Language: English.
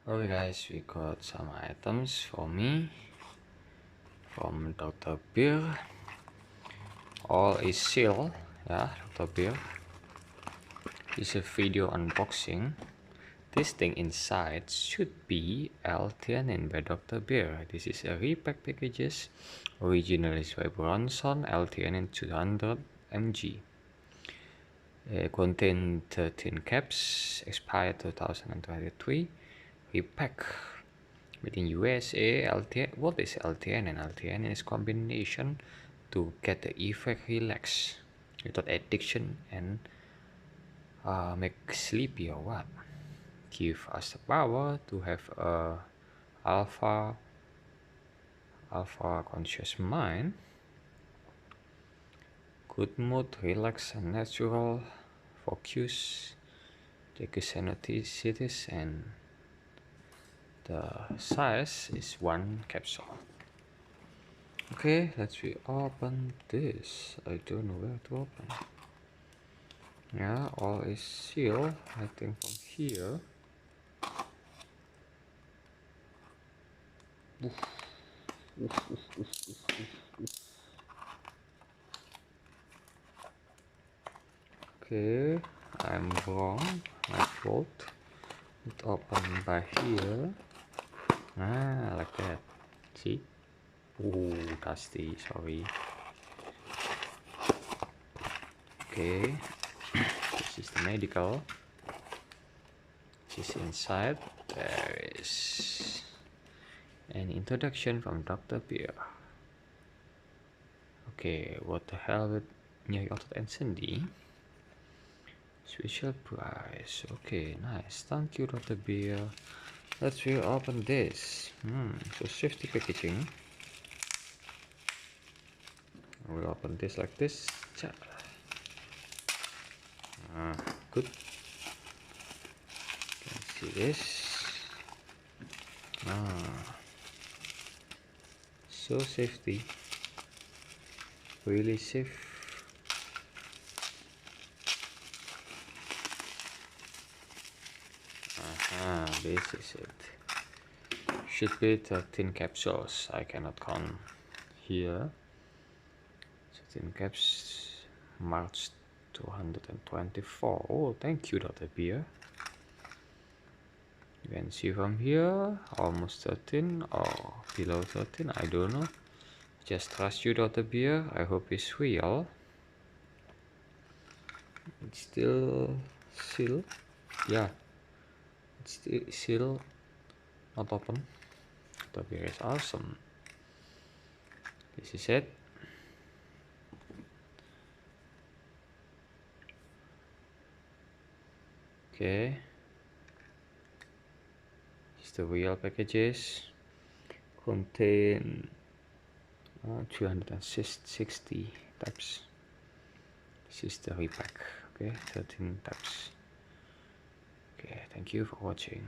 Okay guys, we got some items for me from Dr. Beer. All is sealed, yeah, Dr. Beer. This is a video unboxing. This thing inside should be L-theanine by Dr. Beer. This is a repack packages, originally by Bronson L-theanine 200 mg. Contain 13 caps, expired 2023. Repack made in USA. What is L-theanine? L-theanine is combination to get the effect relax without addiction and make sleepy or what. Give us the power to have a alpha conscious mind, good mood, relax and natural focus, decrease anxiety, and the size is 1 capsule. Okay, let's open this. I don't know where to open. Yeah, all is sealed. I think from here. Okay, I'm wrong. My fault. It opened by here. Like that. See? Ooh, dusty. Sorry. Okay, this is the medical. This is inside. There is an introduction from Dr. Beer. Okay, what the hell with New York and Cindy? Special price. Okay, nice. Thank you, Dr. Beer. Let's open this. So safety packaging. We'll open this like this. Good. Can see this. So safety. Really safe. This is it. Should be 13 capsules. I cannot count here. 13 caps. March 224. Oh, thank you, Dr. Beer. You can see from here, almost 13 or below 13. I don't know. Just trust you, Dr. Beer. I hope it's real. It's still sealed. Yeah, it's still sealed, not open. Dr. Beer is awesome. This is it. Okay, it's the real packages. Contain 360 types. This is the repack. Okay, 13 types. Okay, thank you for watching.